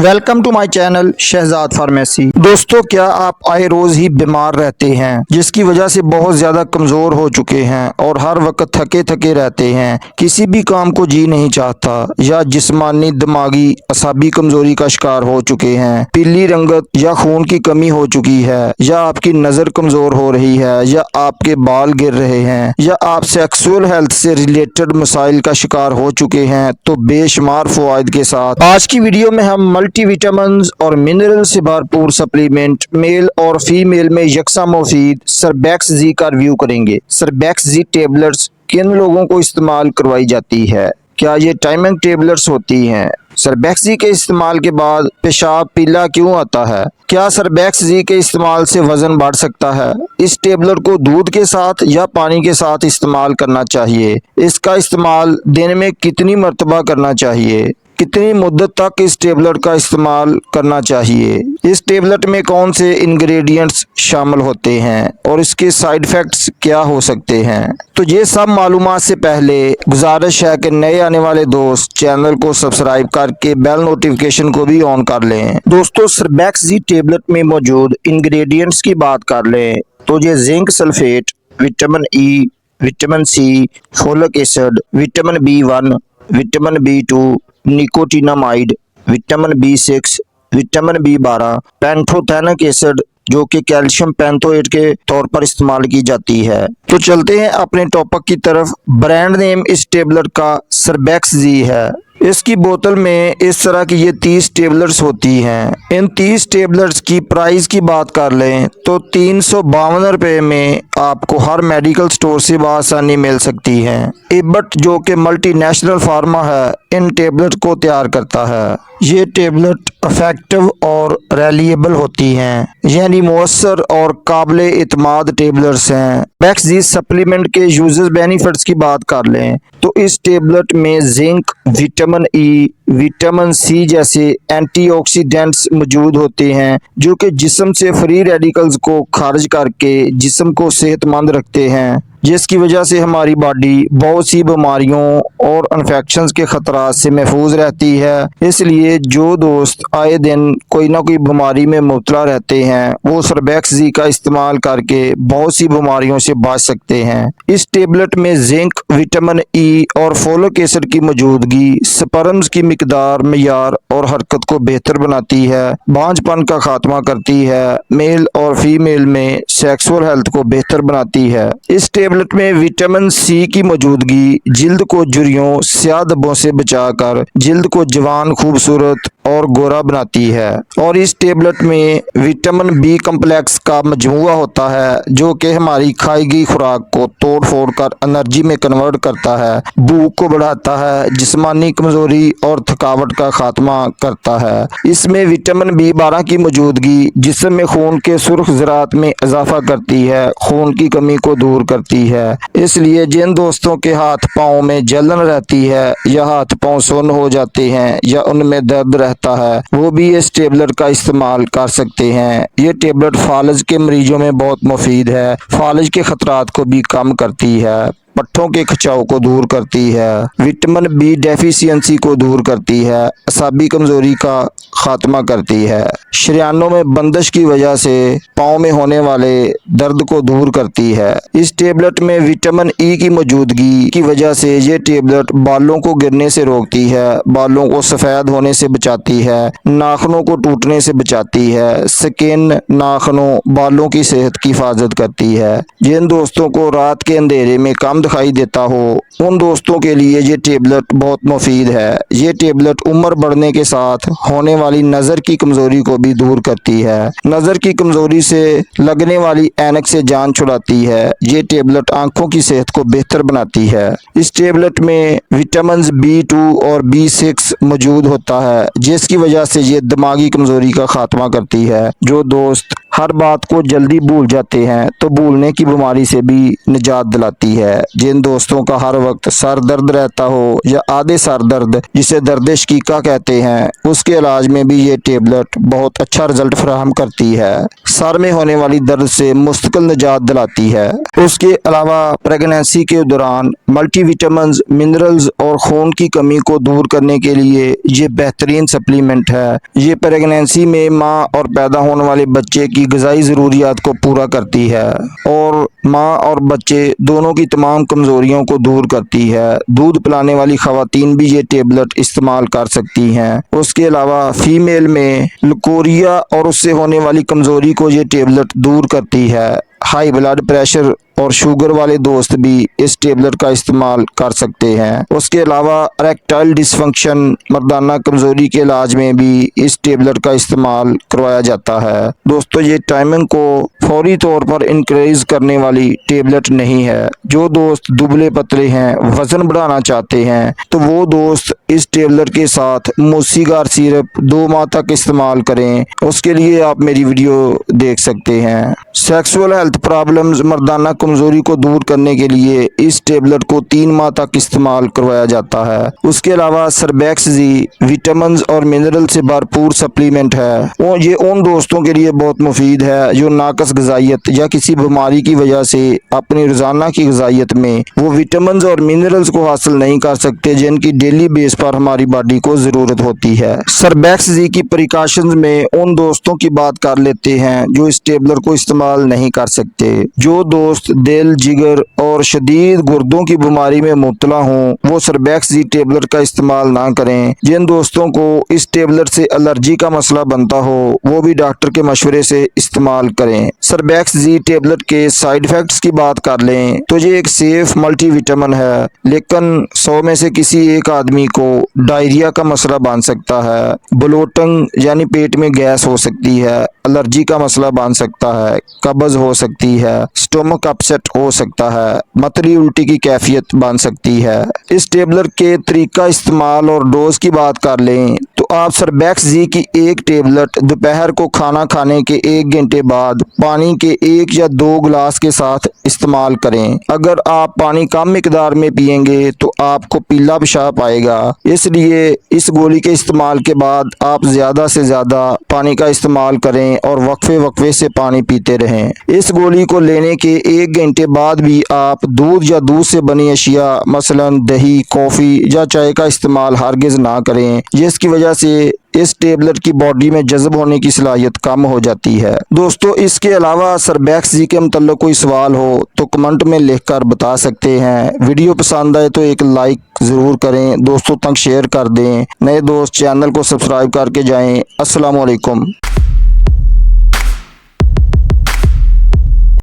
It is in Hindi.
Welcome to my channel Shahzad pharmacy. दोस्तों, क्या आप आए रोज ही बीमार रहते हैं, जिसकी वजह से बहुत ज्यादा कमजोर हो चुके हैं और हर वक्त थके थके रहते हैं, किसी भी काम को जी नहीं चाहता, या जिस्मानी दिमागी असाबी कमजोरी का शिकार हो चुके हैं, पीली रंगत या खून की कमी हो चुकी है, या आपकी नजर कमजोर हो रही है, या आपके बाल गिर रहे हैं, या आप सेक्सुअल हेल्थ से रिलेटेड मसाइल का शिकार हो चुके हैं, तो बेशुमार फवायद के साथ आज की वीडियो में हम मल्टीविटामिन और मिनरल से भरपूर सप्लीमेंट मेल और फीमेल में यकसा मुफीद सरबैक्स जी का रिव्यू करेंगे। सरबैक्स जी टेबलेट्स किन लोगों को इस्तेमाल करवाई जाती है, क्या ये टाइमिंग टेबलेट्स होती हैं, सरबैक्स जी के इस्तेमाल के बाद पेशाब पीला क्यों आता है, क्या सरबैक्स जी के इस्तेमाल से वजन बढ़ सकता है, इस टेबलेट को दूध के साथ या पानी के साथ इस्तेमाल करना चाहिए, इसका इस्तेमाल दिन में कितनी मरतबा करना चाहिए, कितनी मुद्दत तक इस टेबलेट का इस्तेमाल करना चाहिए, इस टेबलेट में कौन से इंग्रेडिएंट्स शामिल होते हैं और इसके साइड इफेक्ट्स क्या हो सकते हैं। तो ये सब मालूमात से पहले गुजारिश है कि नए आने वाले दोस्त चैनल को सब्सक्राइब करके बेल नोटिफिकेशन को भी ऑन कर लें। दोस्तों, सरबैक्स जी टेबलेट में मौजूद इंग्रेडिएंट्स की बात कर लें तो ये zinc sulphate, vitamin E, vitamin C, folic acid, vitamin B1, vitamin B2, nicotinamide, vitamin B6, vitamin B12, pantothenic acid जो कि कैल्शियम पेंथोएट के तौर पर इस्तेमाल की जाती है। तो चलते हैं अपने टॉपिक की तरफ। ब्रांड नेम इस टेबलेट का सरबैक्स जी है। इसकी बोतल में इस तरह की ये 30 टेबलेट्स होती हैं। इन 30 टेबलेट्स की प्राइस की बात कर लें तो 352 रुपये में आपको हर मेडिकल स्टोर से बआसानी मिल सकती हैं। एबट जो कि मल्टीनेशनल फार्मा है, इन टेबलेट को तैयार करता है। ये टेबलेट इफेक्टिव और रिलायबल होती हैं, यानी मौसर और काबिले इत्माद टेबलेट्स हैं। बैक्स जी सप्लीमेंट के यूजर्स बेनिफिट्स की बात कर लें तो इस टेबलेट में zinc, vitamin E, vitamin C जैसे एंटीऑक्सीडेंट्स मौजूद होते हैं जो कि जिस्म से फ्री रेडिकल्स को खारिज करके जिस्म को सेहतमंद रखते हैं, जिसकी वजह से हमारी बॉडी बहुत सी बीमारियों और इन्फेक्शंस के खतरात से महफूज रहती है। इसलिए जो दोस्त आए दिन कोई ना कोई बीमारी में मुब्तला रहते हैं वो सरबैक्स जी का इस्तेमाल करके बहुत सी बीमारियों से बच सकते हैं। इस टेबलेट में जिंक, विटामिन ई और फोलिक एसिड की मौजूदगी स्पर्म्स की मिकदार, मियार और हरकत को बेहतर बनाती है, बांझपन का खात्मा करती है, मेल और फीमेल में सेक्सुअल हेल्थ को बेहतर बनाती है। इस टेबलेट में विटामिन सी की मौजूदगी जिल्द को झुर्रियों, स्याह धब्बों से बचाकर जिल्द को जवान, खूबसूरत और गोरा बनाती है। और इस टेबलेट में विटामिन बी कम्प्लेक्स का मजमूआ होता है जो कि हमारी खाई गई खुराक को तोड़ फोड़ कर एनर्जी में कन्वर्ट करता है, भूख को बढ़ाता है, जिस्मानी कमजोरी और थकावट का खात्मा करता है। इसमें विटामिन B12 की मौजूदगी जिस्म में खून के सुर्ख ज़रात में इजाफा करती है, खून की कमी को दूर करती है। इसलिए जिन दोस्तों के हाथ पाँव में जलन रहती है या हाथ पाँव सुन्न हो जाते हैं या उनमें दर्द रहता है, वो भी इस टेबलेट का इस्तेमाल कर सकते हैं। ये टेबलेट फालज के मरीजों में बहुत मुफीद है, फालज के खतरात को भी कम करती है, पट्ठों के खिंचाव को दूर करती है, विटामिन बी डेफिशिएंसी को दूर करती है, असाबी कमजोरी का खात्मा करती है, शरियानों में बंदिश की वजह से पाँव में होने वाले दर्द को दूर करती है। इस टेबलेट में विटामिन ई की मौजूदगी की वजह से ये टेबलेट बालों को गिरने से रोकती है, बालों को सफ़ेद होने से बचाती है, नाखूनों को टूटने से बचाती है, स्किन, नाखूनों, बालों की सेहत की हिफाजत करती है। जिन दोस्तों को रात के अंधेरे में कम दिखाई देता हो उन दोस्तों के लिए ये टेबलेट बहुत मुफीद है। ये टेबलेट उम्र बढ़ने के साथ होने वाली नज़र की कमजोरी को भी दूर करती है, नज़र की कमजोरी से लगने वाली ऐनक से जान छुड़ाती है। ये टेबलेट आंखों की सेहत को बेहतर बनाती है। इस टेबलेट में विटामिन B2 और B6 मौजूद होता है जिसकी वजह से ये दिमागी कमजोरी का खात्मा करती है। जो दोस्त हर बात को जल्दी भूल जाते हैं तो भूलने की बीमारी से भी निजात दिलाती है। जिन दोस्तों का हर वक्त सर दर्द रहता हो या आधे सर दर्द जिसे दर्द शकीका कहते हैं, उसके इलाज में भी ये टेबलेट बहुत अच्छा रिजल्ट फराहम करती है। सर में होने वाली दर्द से मुस्तकिल निजात दिलाती है। उसके अलावा प्रेगनेंसी के दौरान मल्टीविटामिन, मिनरल्स और खून की कमी को दूर करने के लिए ये बेहतरीन सप्लीमेंट है। ये प्रेगनेंसी में माँ और पैदा होने वाले बच्चे की ग़िज़ाई ज़रूरियात को पूरा करती है और माँ और बच्चे दोनों की तमाम कमज़ोरियों को दूर करती है। दूध पिलाने वाली ख़वातीन भी ये टेबलेट इस्तेमाल कर सकती हैं। उसके अलावा फीमेल में लकोरिया और उससे होने वाली कमज़ोरी को ये टेबलेट दूर करती है। हाई ब्लड प्रेशर और शुगर वाले दोस्त भी इस टेबलेट का इस्तेमाल कर सकते हैं। उसके अलावा इरेक्टाइल डिसफंक्शन, मर्दाना कमजोरी के इलाज में भी इस टेबलेट का इस्तेमाल करवाया जाता है। दोस्तों, ये टाइमिंग को फौरी तौर पर इंक्रीज करने वाली टेबलेट नहीं है। जो दोस्त दुबले पतले हैं, वजन बढ़ाना चाहते हैं, तो वो दोस्त इस टेबलेट के साथ मूसीगार सिरप 2 माह तक इस्तेमाल करें। उसके लिए आप मेरी वीडियो देख सकते हैं। सेक्सुअल हेल्थ प्रॉब्लम्स, मर्दाना कमजोरी को दूर करने के लिए इस टेबलेट को 3 माह तक इस्तेमाल करवाया जाता है। उसके अलावा सर्बैक्स जी विटामिन और मिनरल से भरपूर सप्लीमेंट है और ये उन दोस्तों के लिए बहुत मुफीद है जो नाकस ग़िज़ाइयत या किसी बीमारी की वजह से अपनी रोजाना की ग़िज़ाइयत में वो विटामिन और मिनरल्स को हासिल नहीं कर सकते, जिनकी डेली बेस पर हमारी बॉडी को ज़रूरत होती है। सर्बैक्स जी की प्रिकॉशंस में उन दोस्तों की बात कर लेते हैं जो इस टेबलेट को इस्तेमाल नहीं कर सकते। जो दोस्त दिल, जिगर और शदीद गुर्दों की बीमारी में मुब्तला हों, वो सर्बैक्स जी टेबलेट का इस्तेमाल ना करें। जिन दोस्तों को इस टेबलेट से एलर्जी का मसला बनता हो, वो भी डॉक्टर के मशवरे से इस्तेमाल करें। सर्बैक्स जी टेबलेट के साइड इफेक्ट्स की बात कर लें तो ये एक सेफ मल्टीविटामिन है, लेकिन 100 में से किसी एक आदमी को डायरिया का मसला बन सकता है, ब्लोटिंग यानी पेट में गैस हो सकती है, एलर्जी का मसला बन सकता है, कब्ज हो सकती है, स्टोमक अपसेट हो सकता है, मतली उल्टी की कैफियत बन सकती है। इस टेबलेट के तरीका इस्तेमाल और डोज की बात कर लें तो आप सर्बैक्स जी की एक टेबलेट दोपहर को खाना खाने के 1 घंटे बाद पानी के 1 या 2 गिलास के साथ इस्तेमाल करें। अगर आप पानी कम मिकदार में पिएंगे तो आपको पीला पेशाब आएगा, इसलिए इस गोली के इस्तेमाल के बाद आप ज़्यादा से ज़्यादा पानी का इस्तेमाल करें और वक्फे से पानी पीते रहें। इस गोली को लेने के 1 घंटे बाद भी आप दूध या दूध से बनी अशिया मसलन दही, कॉफ़ी या चाय का इस्तेमाल हरगिज़ ना करें, जिसकी वजह से इस टेबलेट की बॉडी में जज़ब होने की सलाहियत कम हो जाती है। दोस्तों, इसके अलावा सर्बैक्स जी के मतलब कोई सवाल हो तो कमेंट में लिखकर बता सकते हैं। वीडियो पसंद आए तो एक लाइक ज़रूर करें, दोस्तों तक शेयर कर दें। नए दोस्त चैनल को सब्सक्राइब करके जाएं। अस्सलाम वालेकुम।